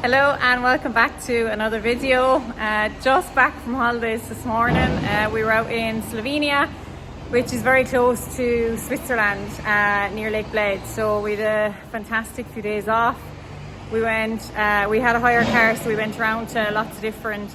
Hello and welcome back to another video. Just back from holidays this morning. We were out in Slovenia, which is very close to Switzerland, near Lake Bled. So we had a fantastic few days off. We went, we had a hire car, so we went around to lots of different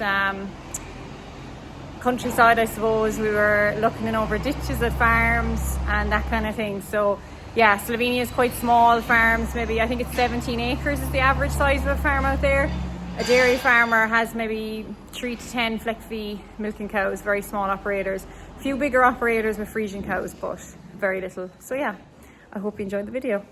countryside, I suppose. We were looking in over ditches at farms and that kind of thing. So yeah, Slovenia is quite small. Farms, maybe I think it's 17 acres is the average size of a farm out there. A dairy farmer has maybe 3 to 10 fleck-fee milking cows, very small operators. A few bigger operators with Frisian cows, but very little. So yeah, I hope you enjoyed the video.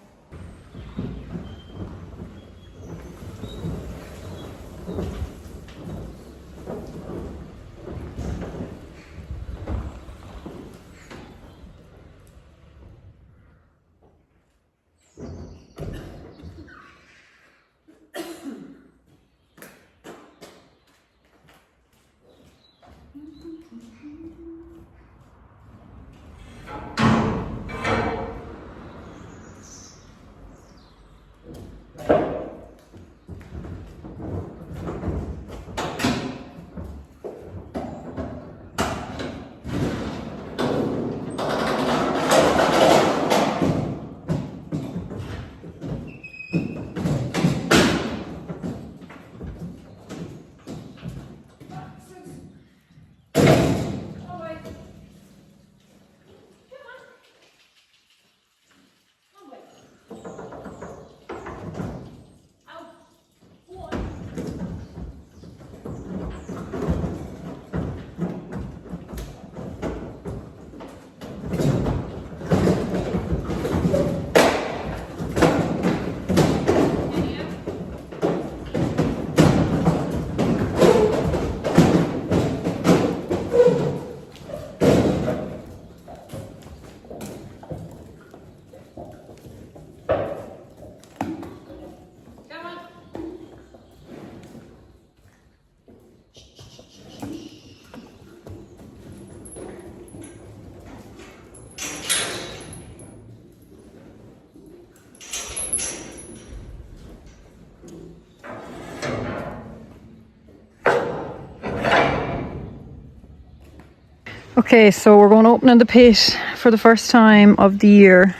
Okay, so we're going to open in the pit for the first time of the year.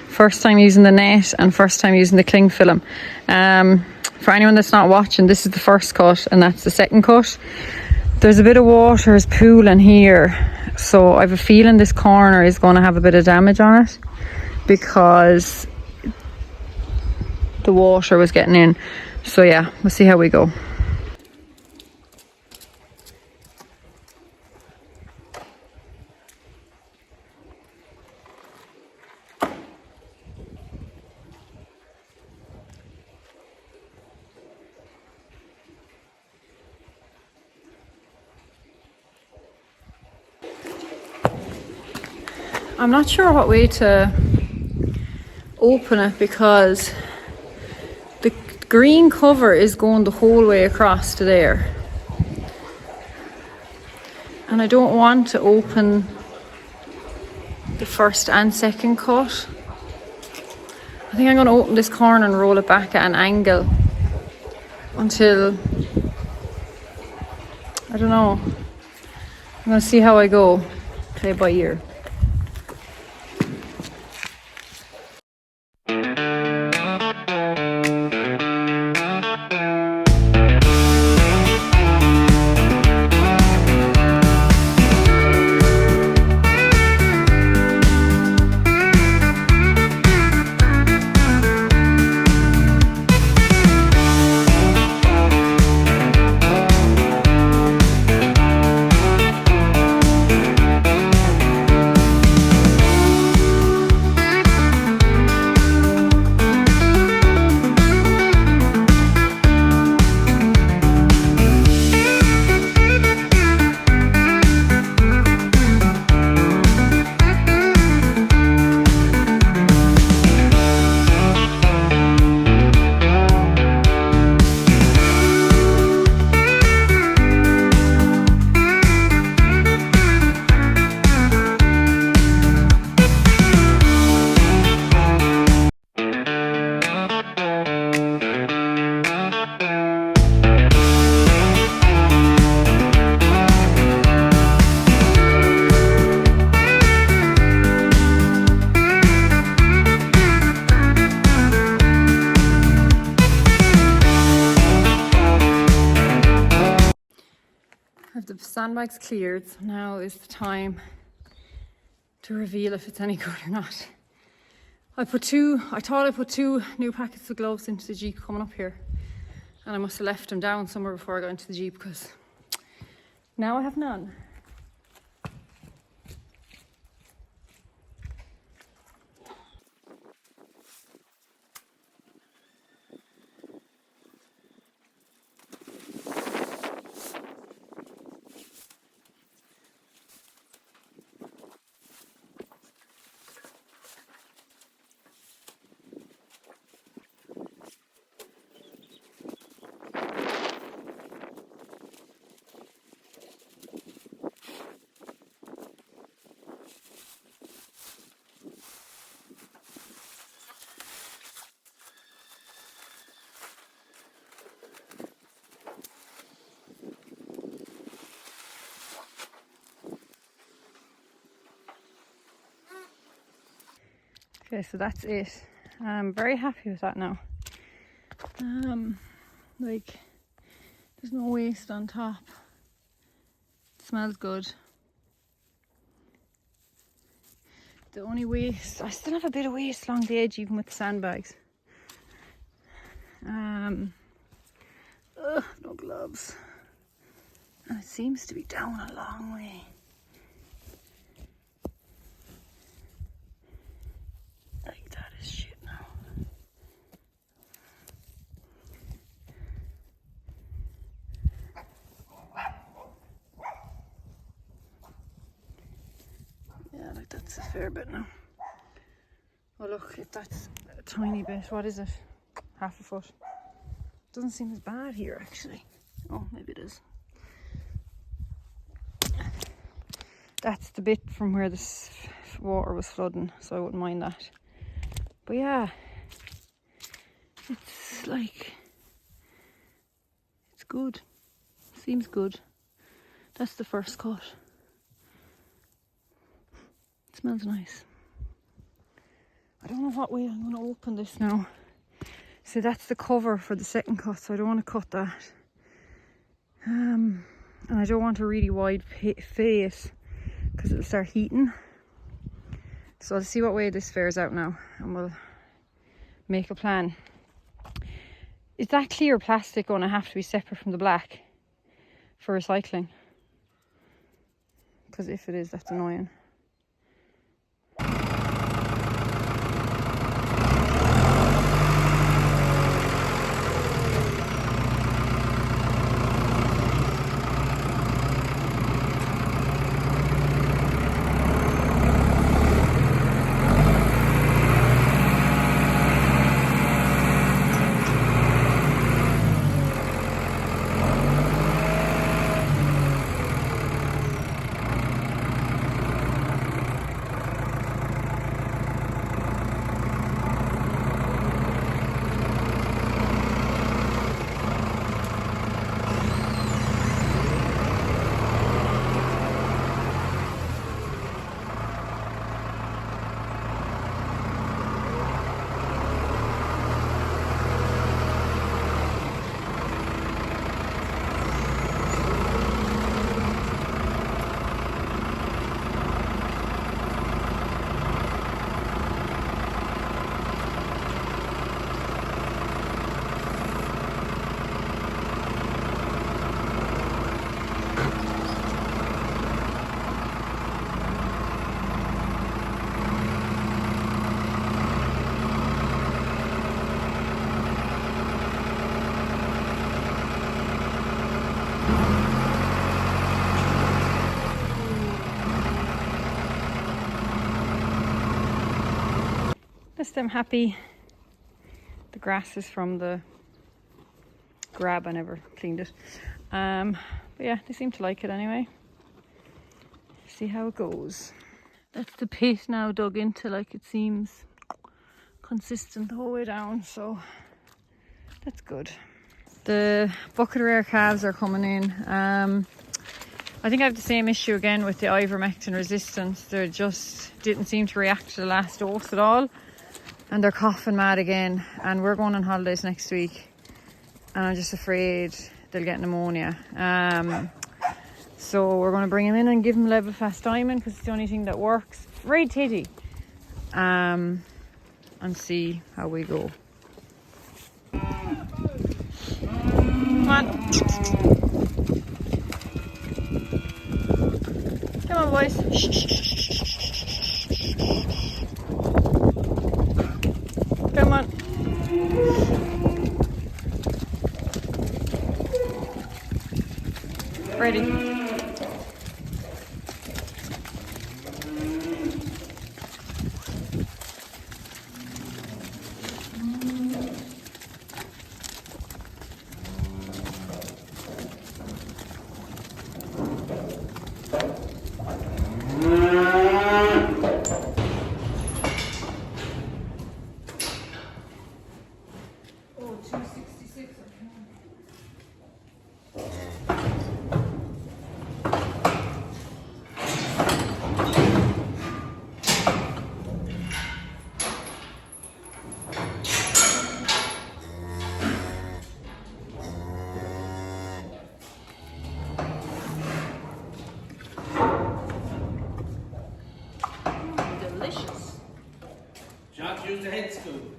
First time using the net and first time using the cling film. For anyone that's not watching, this is the first cut and that's the second cut. There's a bit of water is pooling here, so I have a feeling this corner is going to have a bit of damage on it because the water was getting in. So yeah, we'll see how we go. I'm not sure what way to open it because the green cover is going the whole way across to there. And I don't want to open the first and second cut. I think I'm going to open this corner and roll it back at an angle until, I don't know. I'm going to see how I go, play by ear. the sandbags cleared, so now is the time to reveal if it's any good or not. I thought I put 2 new packets of gloves into the Jeep coming up here, and I must have left them down somewhere before I got into the Jeep, because now I have none. Okay, so that's it. I'm very happy with that now. Like, there's no waste on top. It smells good. The only waste, I still have a bit of waste along the edge even with the sandbags. No gloves. And it seems to be down a long way. Like, that is shit now. Yeah, like that's a fair bit now. Oh look, that's a tiny bit. What is it? Half a foot. Doesn't seem as bad here actually. Oh, maybe it is. That's the bit from where this water was flooding, so I wouldn't mind that. But yeah, it's like, it's good. Seems good. That's the first cut. It smells nice. I don't know what way I'm going to open this now. So that's the cover for the second cut, so I don't want to cut that. And I don't want a really wide face because it'll start heating. So I'll see what way this fares out now and we'll make a plan. Is that clear plastic going to have to be separate from the black for recycling? Because if it is, that's annoying. Just I'm happy. The grass is from the grab. I never cleaned it. But yeah, they seem to like it anyway. See how it goes. That's the pit now dug into, like it seems consistent the whole way down, so that's good. The bucket rare calves are coming in. I think I have the same issue again with the ivermectin resistance. They just didn't seem to react to the last dose at all. And they're coughing mad again. And we're going on holidays next week. And I'm just afraid they'll get pneumonia. So we're going to bring him in and give him level fast diamond because it's the only thing that works. Very titty. And see how we go. Come on. Come on, boys. Come on. Ready. Delicious. Jack, use the head scoop.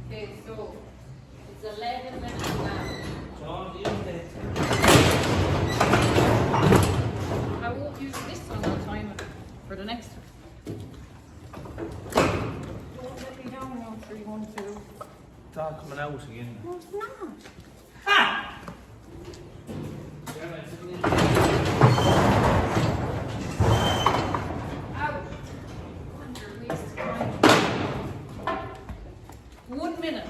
Okay, so it's 11 minutes now. I won't use this one, I'll time it for the next one. Don't let me down now, 3, 1, 2. It's all coming out again. No, it's not. Ha! Out. Under waste time. 1 minute.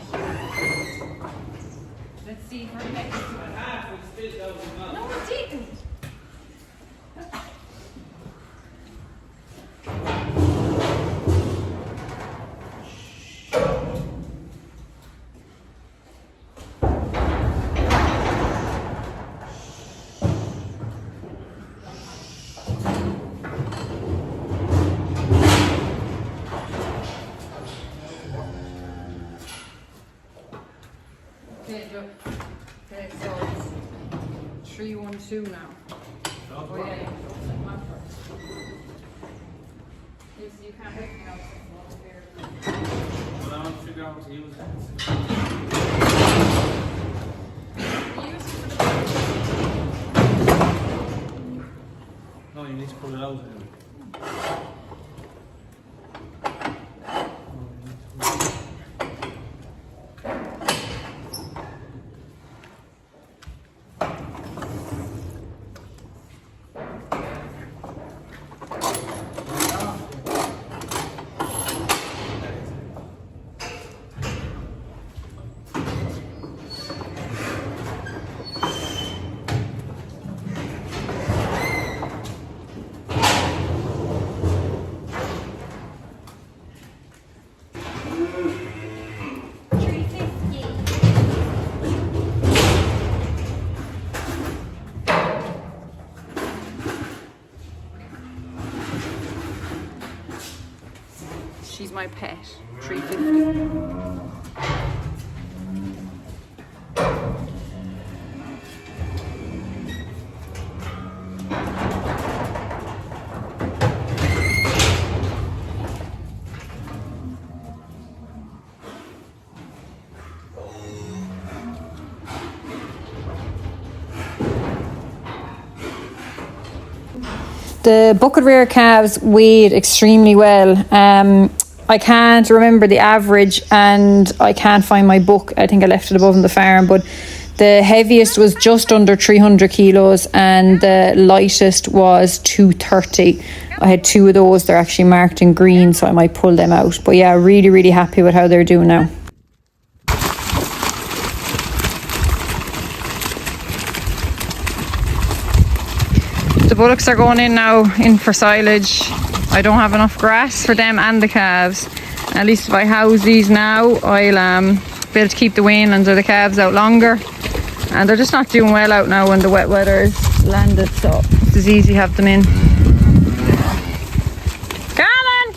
Let's see for the next one. Half was spilled out of the mouth. No, it didn't. Okay, so it's 3, 1, 2 now. Oh yeah, yeah. Come on first. Yes, you can't make me out over here. Well, I want to figure out how to use it. Use it for the No, you need to pull it out. she's my pet. 350. The bucket rear calves weighed extremely well. I can't remember the average and I can't find my book. I think I left it above in the farm, but the heaviest was just under 300 kilos and the lightest was 230. I had 2 of those. They're actually marked in green, so I might pull them out. But yeah, really, really happy with how they're doing now. The bullocks are going in now, in for silage. I don't have enough grass for them and the calves. At least if I house these now, I'll be able to keep the weanlings or the calves out longer. And they're just not doing well out now when the wet weather is landed, so it's easy to have them in. Come on!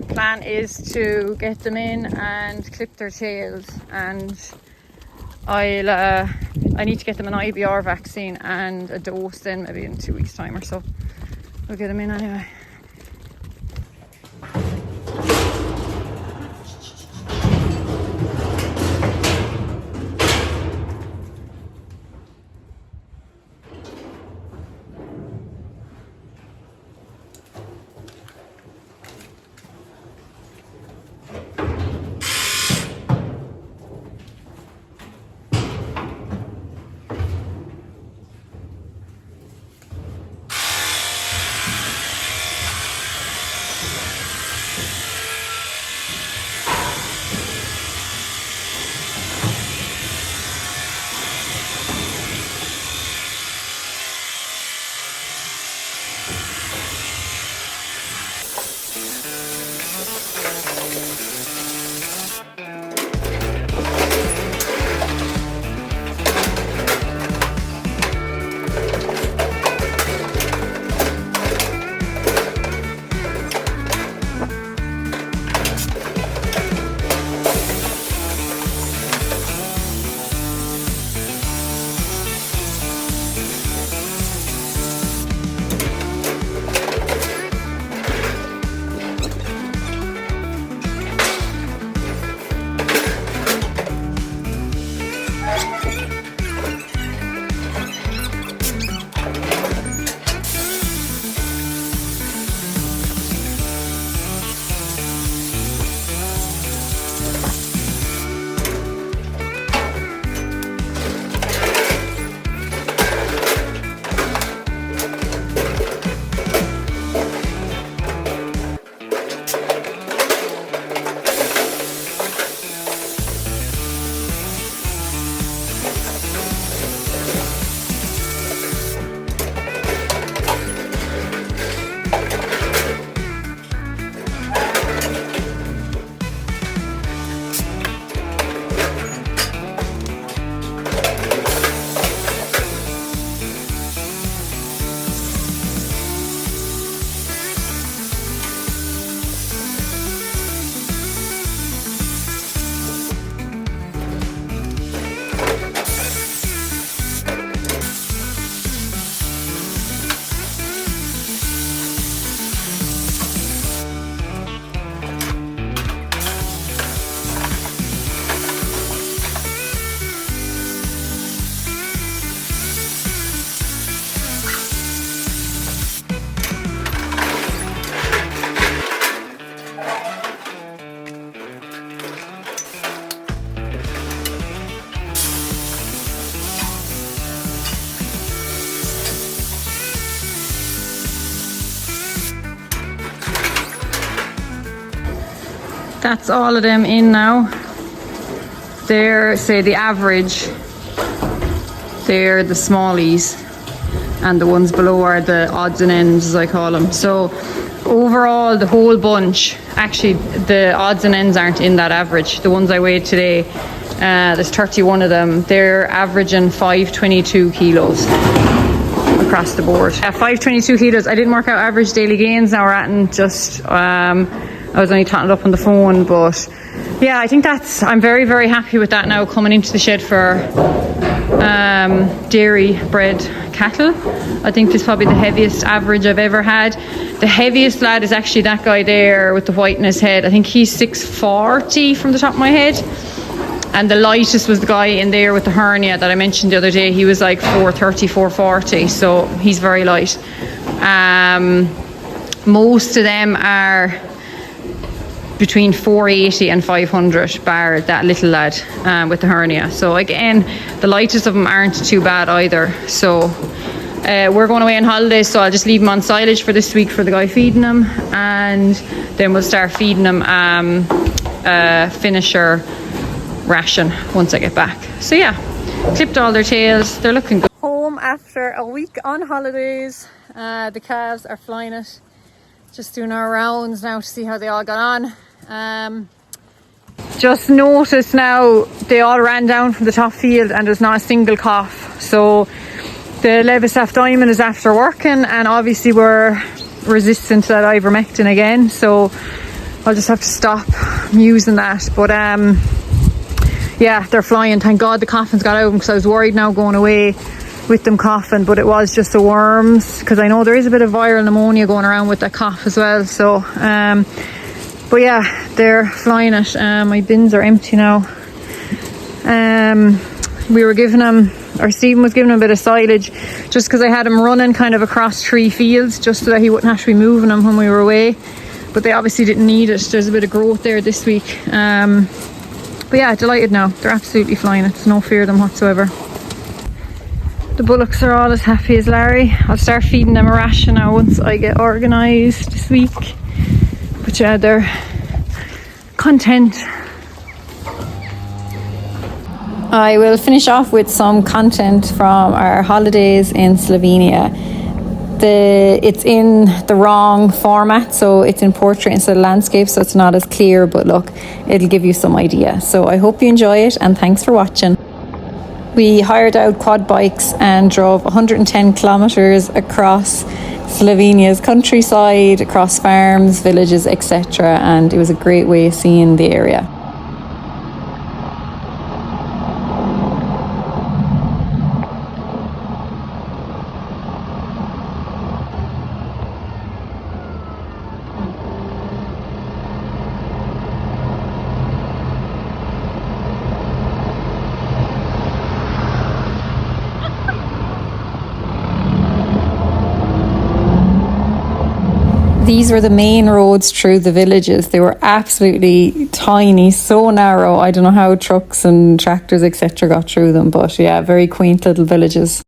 Plan is to get them in and clip their tails, and I need to get them an IBR vaccine and a dose then maybe in 2 weeks time or so. We'll get them in anyway. That's all of them in now. They're, say, the average. They're the smallies, and the ones below are the odds and ends, as I call them. So overall, the whole bunch, actually the odds and ends aren't in that average. The ones I weighed today, there's 31 of them. They're averaging 522 kilos. across the board. At 522 kilos, I didn't work out average daily gains. Now we're at just, I was only totted up on the phone, but yeah, I think I'm very, very happy with that now coming into the shed for dairy bred cattle. I think this is probably the heaviest average I've ever had. The heaviest lad is actually that guy there with the white in his head. I think he's 640 from the top of my head. And the lightest was the guy in there with the hernia that I mentioned the other day. He was like 430, 440, so he's very light. Most of them are between 480 and 500, bar that little lad with the hernia. So again, the lightest of them aren't too bad either. So we're going away on holidays, so I'll just leave them on silage for this week for the guy feeding them, and then we'll start feeding them finisher ration once I get back. So yeah, clipped all their tails, they're looking good. Home after a week on holidays. The calves are flying it, just doing our rounds now to see how they all got on. Just noticed now they all ran down from the top field and there's not a single cough, so the Levisaf Diamond is after working, and obviously we're resistant to that ivermectin again, so I'll just have to stop using that. But yeah, they're flying. Thank God the coughing's got out, because I was worried now going away with them coughing, but it was just the worms, because I know there is a bit of viral pneumonia going around with that cough as well. So but yeah, they're flying it. My bins are empty now. We were giving them, or Stephen was giving them a bit of silage, just because I had him running kind of across 3 fields, just so that he wouldn't have to be moving them when we were away. But they obviously didn't need it. There's a bit of growth there this week. But yeah, delighted now. They're absolutely flying it. There's no fear of them whatsoever. The bullocks are all as happy as Larry. I'll start feeding them a ration now once I get organised this week. But yeah, they're content. I will finish off with some content from our holidays in Slovenia. It's in the wrong format, so it's in portrait instead of landscape, so it's not as clear, but look, it'll give you some idea. So I hope you enjoy it, and thanks for watching. We hired out quad bikes and drove 110 kilometers across Slovenia's countryside, across farms, villages, etc., and it was a great way of seeing the area. These were the main roads through the villages. They were absolutely tiny, so narrow. I don't know how trucks and tractors, etc., got through them, but yeah, very quaint little villages.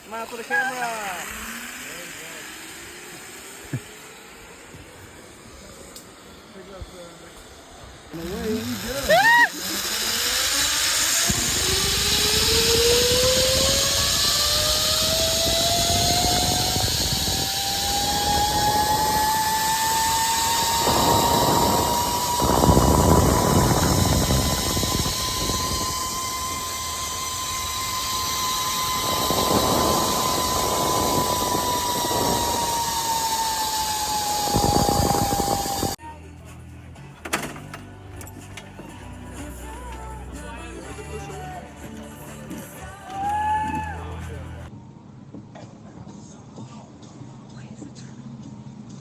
Smile for the camera.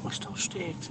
Was da steht.